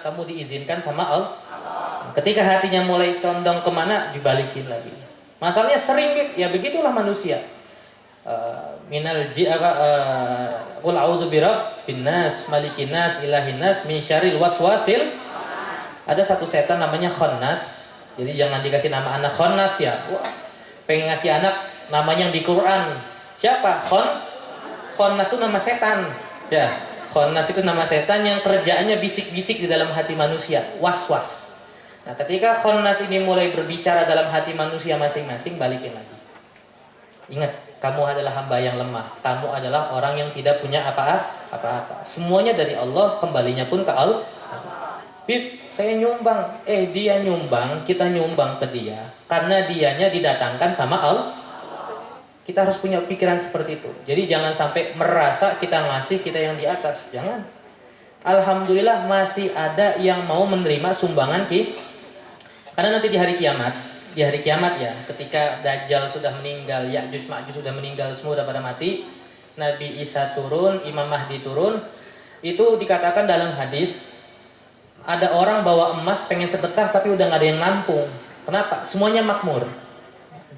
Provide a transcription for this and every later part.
kamu diizinkan sama Allah. Ketika hatinya mulai condong kemana, dibalikin lagi. Masalahnya sering ya begitulah manusia. Qul a'udzu birabbin nas, malikin nas, ilahin nas, min syarril waswasil. Ada satu setan namanya Khannas. Jadi jangan dikasih nama anak Khannas ya. Wah, pengen ngasih anak namanya yang di Quran. Siapa? Khannas itu nama setan. Ya, Khannas itu nama setan yang kerjaannya bisik-bisik di dalam hati manusia, was-was. Nah, ketika Khannas ini mulai berbicara dalam hati manusia masing-masing, balikin lagi. Ingat, kamu adalah hamba yang lemah. Kamu adalah orang yang tidak punya apa-apa. Semuanya dari Allah, kembalinya pun ke Allah. Bib, saya nyumbang. Dia nyumbang, kita nyumbang ke dia. Karena dianya didatangkan sama Allah. Kita harus punya pikiran seperti itu. Jadi jangan sampai merasa kita ngasih, kita yang di atas. Jangan. Alhamdulillah masih ada yang mau menerima sumbangan kita. Karena nanti di hari kiamat ya, ketika Dajjal sudah meninggal, Ya'juj Ma'juj sudah meninggal, semua sudah pada mati, Nabi Isa turun, Imam Mahdi turun, itu dikatakan dalam hadis, ada orang bawa emas pengen sedekah tapi udah gak ada yang nampung. Kenapa? Semuanya makmur.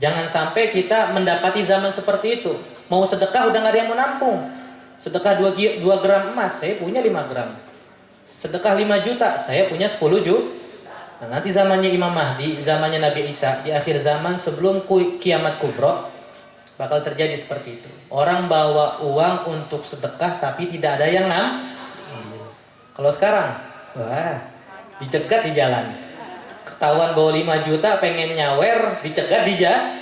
Jangan sampai kita mendapati zaman seperti itu. Mau sedekah udah gak ada yang mau nampung. Sedekah 2 gram emas, saya punya 5 gram. Sedekah 5 juta, saya punya 10 juta. Nah, nanti zamannya Imam Mahdi, zamannya Nabi Isa, di akhir zaman sebelum kiamat kubro, bakal terjadi seperti itu. Orang bawa uang untuk sedekah tapi tidak ada yang Kalau sekarang, wah, dicegat di jalan. Ketahuan bawa 5 juta, pengen nyawer, dicegat di jalan.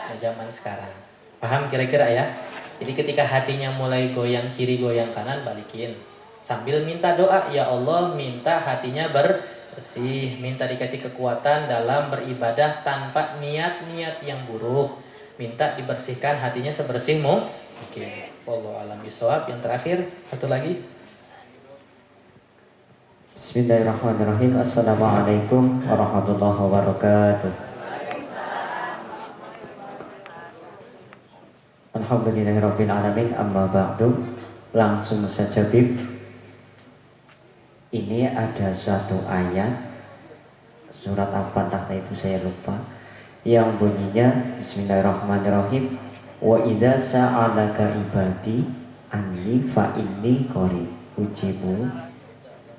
Nah, zaman sekarang. Paham kira-kira ya? Jadi ketika hatinya mulai goyang kiri, goyang kanan, balikin. Sambil minta doa, ya Allah, minta hatinya bersih, minta dikasih kekuatan dalam beribadah tanpa niat-niat yang buruk, minta dibersihkan hatinya sebersih mungkin. Wallahu a'lam bishawab. Yang terakhir satu lagi. Bismillahirrahmanirrahim. Assalamualaikum warahmatullahi wabarakatuh. Alhamdulillahirabbil alamin, amma ba'du. Langsung saja Bib. Ini ada suatu ayat, surat apa entah itu saya lupa, yang bunyinya Bismillahirrahmanirrahim. Wa idza sa'alaka ibadi anni fa inni qarib ujibu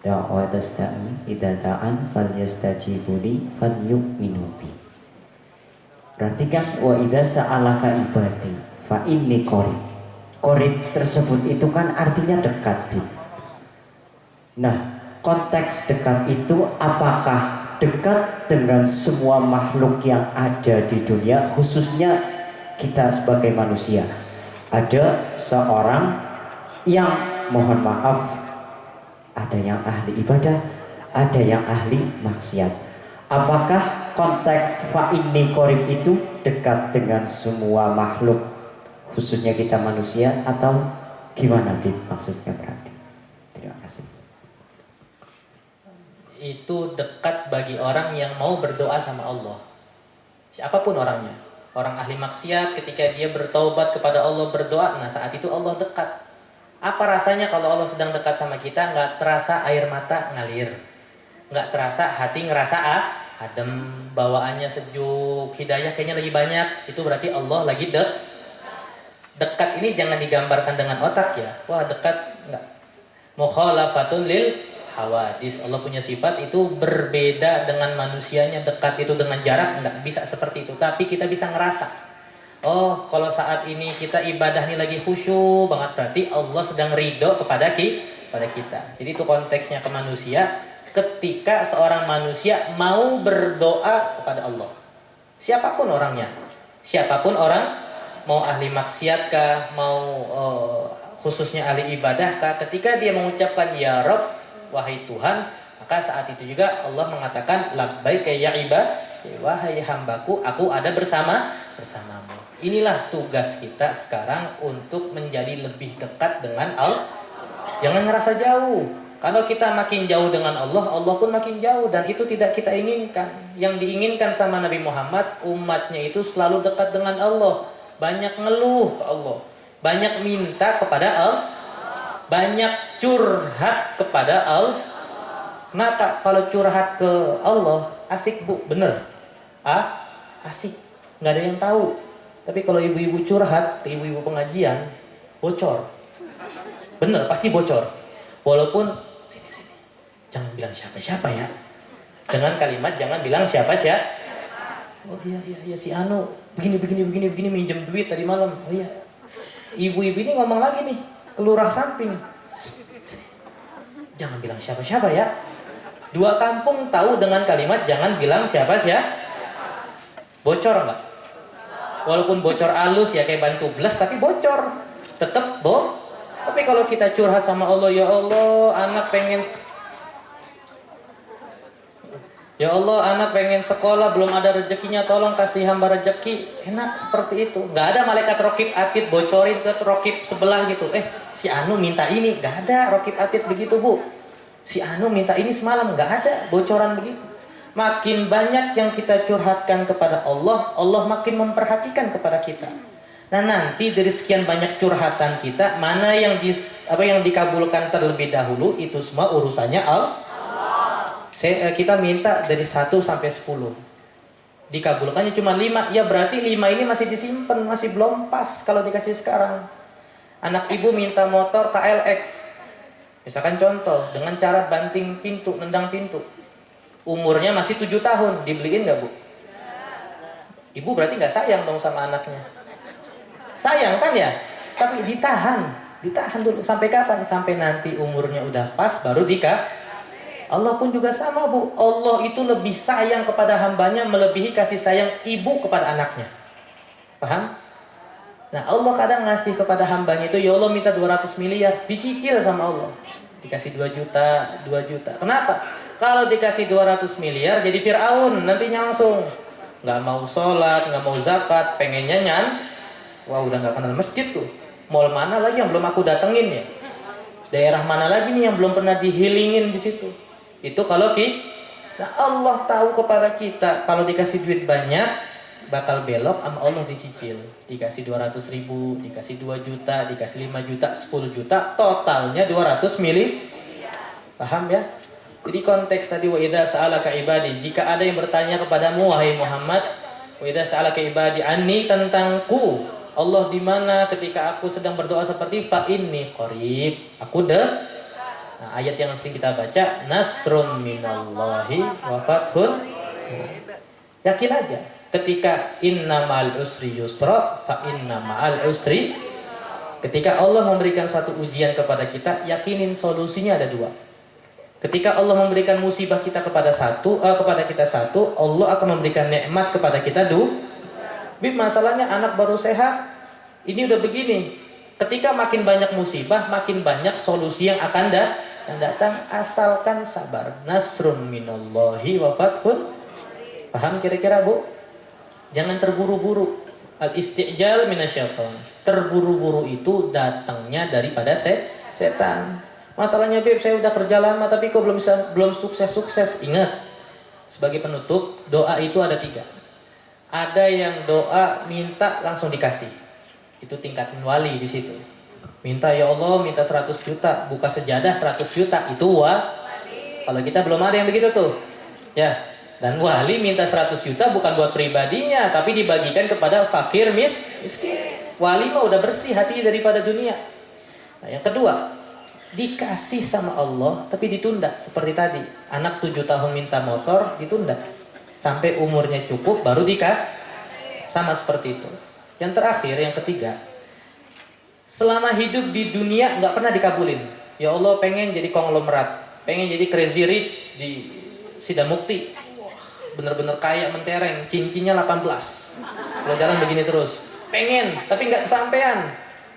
da'watas da'i idza da'an falyastajibuli falyu'minu bi. Berarti kan wa idza sa'alaka ibadi fa inni qarib. Qarib tersebut itu kan artinya dekat. Nah, konteks dekat itu apakah dekat dengan semua makhluk yang ada di dunia, khususnya kita sebagai manusia? Ada seorang yang mohon maaf, ada yang ahli ibadah, ada yang ahli maksiat. Apakah konteks fa inni qarib itu dekat dengan semua makhluk, khususnya kita manusia, atau gimana maksudnya berarti? Terima kasih. Itu dekat bagi orang yang mau berdoa sama Allah. Siapapun orangnya. Orang ahli maksiat ketika dia bertaubat kepada Allah, berdoa, nah saat itu Allah dekat. Apa rasanya kalau Allah sedang dekat sama kita? Nggak terasa air mata ngalir, nggak terasa hati ngerasa adem, bawaannya sejuk, hidayah kayaknya lagi banyak. Itu berarti Allah lagi dekat. Ini jangan digambarkan dengan otak ya. Wah dekat, nggak. Mukhalafatun lil hawadis. Allah punya sifat itu berbeda dengan manusianya. Dekat itu dengan jarak nggak bisa seperti itu, tapi kita bisa ngerasa. Oh, kalau saat ini kita ibadah ini lagi khusyuk banget, berarti Allah sedang ridho kepada kita. Jadi itu konteksnya ke manusia. Ketika seorang manusia mau berdoa kepada Allah, siapapun orangnya, siapapun orang, mau ahli maksiat kah, mau khususnya ahli ibadah kah, ketika dia mengucapkan ya Rabb, wahai Tuhan, maka saat itu juga Allah mengatakan labbaik ya ibadi, wahai hambaku, aku ada bersamamu. Inilah tugas kita sekarang untuk menjadi lebih dekat dengan Allah. Jangan ngerasa jauh. Kalau kita makin jauh dengan Allah, Allah pun makin jauh, dan itu tidak kita inginkan. Yang diinginkan sama Nabi Muhammad, umatnya itu selalu dekat dengan Allah, banyak ngeluh ke Allah, banyak minta kepada Allah, banyak curhat kepada Allah. Kenapa? Kalau curhat ke Allah asik bu, bener? Asik, nggak ada yang tahu. Tapi kalau ibu-ibu curhat ke ibu-ibu pengajian, bocor. Bener, pasti bocor. Walaupun sini, jangan bilang siapa-siapa ya. Dengan kalimat jangan bilang siapa-siapa. Oh iya si Anu begini minjem duit tadi malam. Oh iya. Ibu-ibu ini ngomong lagi nih, ke lurah samping. Jangan bilang siapa-siapa ya. Dua kampung tahu dengan kalimat jangan bilang siapa-siapa. Bocor enggak? Walaupun bocor halus ya kayak bantu bles tapi bocor. Tetap Tapi kalau kita curhat sama Allah, ya Allah, anak pengen sekolah, belum ada rezekinya, tolong kasih hamba rezeki. Enak seperti itu. Nggak ada malaikat rokib atid bocorin ke rokib sebelah gitu. Si Anu minta ini. Nggak ada rokib atid begitu bu. Si Anu minta ini semalam. Nggak ada bocoran begitu. Makin banyak yang kita curhatkan kepada Allah, Allah makin memperhatikan kepada kita. Nah nanti dari sekian banyak curhatan kita, mana yang dikabulkan terlebih dahulu, itu semua urusannya Allah. Kita minta dari 1 sampai 10. Dikabulkannya cuma 5. Ya berarti 5 ini masih disimpan, masih belum pas kalau dikasih sekarang. Anak ibu minta motor KLX. Misalkan contoh, dengan cara banting pintu, nendang pintu. Umurnya masih 7 tahun, dibeliin nggak bu? Ibu berarti nggak sayang dong sama anaknya. Sayang kan ya? Tapi ditahan dulu. Sampai kapan? Sampai nanti umurnya udah pas, baru Allah pun juga sama bu. Allah itu lebih sayang kepada hambanya melebihi kasih sayang ibu kepada anaknya. Paham? Nah Allah kadang ngasih kepada hambanya itu, ya Allah minta 200 miliar, dicicil sama Allah. Dikasih 2 juta. Kenapa? Kalau dikasih 200 miliar jadi Fir'aun nantinya langsung. Nggak mau sholat, nggak mau zakat, pengennya wah udah nggak kenal masjid tuh. Mall mana lagi yang belum aku datengin ya? Daerah mana lagi nih yang belum pernah dihilingin di situ? Itu kalau nah Allah tahu kepada kita kalau dikasih duit banyak bakal belok sama Allah dicicil. Dikasih 200 ribu, dikasih 2 juta, dikasih 5 juta, 10 juta, totalnya 200 miliar. Paham ya? Jadi konteks tadi wa idza sa'alaka ibadi, jika ada yang bertanya kepadamu wahai Muhammad, wa idza sa'alaka ibadi anni, tentangku, Allah di mana ketika aku sedang berdoa seperti fa inni qarib, aku Nah, ayat yang sering kita baca, nasrum minallahi wa fathun. Yakin aja, ketika innamal usri yusra fa inna ma'al usri. Ketika Allah memberikan satu ujian kepada kita, yakinin solusinya ada 2. Ketika Allah memberikan musibah kita kepada kita satu, Allah akan memberikan nikmat kepada kita 2. Masalahnya anak baru sehat, ini udah begini. Ketika makin banyak musibah, makin banyak solusi yang akan datang, asalkan sabar. Nasrun minallahi wa fathun. Paham kira-kira bu? Jangan terburu-buru. Al-istijal minasyaitan. Terburu-buru itu datangnya daripada setan. Masalahnya Beb, saya udah kerja lama tapi kok belum sukses. Ingat, sebagai penutup, doa itu ada 3. Ada yang doa minta langsung dikasih. Itu tingkatin wali di situ. Minta ya Allah, minta 100 juta, buka sejadah 100 juta, itu wali. Kalau kita belum ada yang begitu tuh. Ya, dan wali minta 100 juta bukan buat pribadinya, tapi dibagikan kepada fakir miskin. Wali mah udah bersih hatinya daripada dunia. Nah, yang kedua, dikasih sama Allah tapi ditunda. Seperti tadi, anak 7 tahun minta motor, ditunda. Sampai umurnya cukup baru sama seperti itu. Yang terakhir, yang ketiga, selama hidup di dunia nggak pernah dikabulin. Ya Allah pengen jadi konglomerat, pengen jadi crazy rich di Sidamukti, bener-bener kaya mentereng, cincinnya 18. Kalau jalan begini terus, pengen tapi nggak kesampean.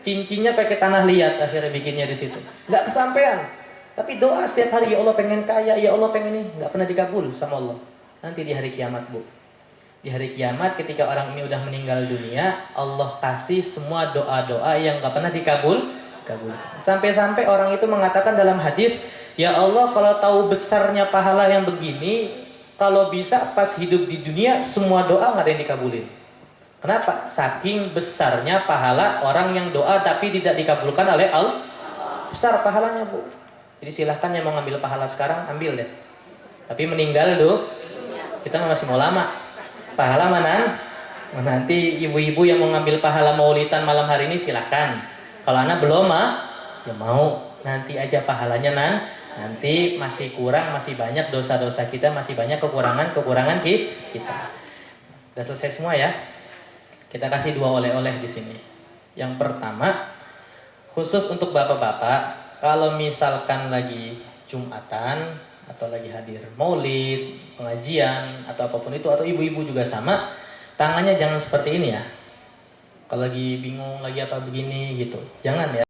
Cincinnya pakai tanah liat akhirnya bikinnya di situ, nggak kesampean. Tapi doa setiap hari, ya Allah pengen kaya, ya Allah pengen ini, nggak pernah dikabul sama Allah. Nanti di hari kiamat bu, di hari kiamat ketika orang ini udah meninggal dunia, Allah kasih semua doa-doa yang gak pernah dikabulkan. Sampai-sampai orang itu mengatakan dalam hadis, ya Allah kalau tahu besarnya pahala yang begini, kalau bisa pas hidup di dunia semua doa gak ada yang dikabulin. Kenapa? Saking besarnya pahala orang yang doa tapi tidak dikabulkan oleh Allah. Besar pahalanya bu. Jadi silahkan yang mau ngambil pahala sekarang, ambil deh. Tapi meninggal kita masih mau lama. Pahala mana? Nanti ibu-ibu yang mau ngambil pahala maulidan malam hari ini silahkan. Kalau anak belum mau, nanti aja pahalanya nanti masih kurang, masih banyak dosa-dosa kita, masih banyak kekurangan kita. Udah selesai semua ya? Kita kasih 2 oleh-oleh di sini. Yang pertama, khusus untuk bapak-bapak, kalau misalkan lagi Jumatan atau lagi hadir maulid, pengajian atau apapun itu, atau ibu-ibu juga sama, tangannya jangan seperti ini ya. Kalau lagi bingung lagi apa begini gitu, jangan ya.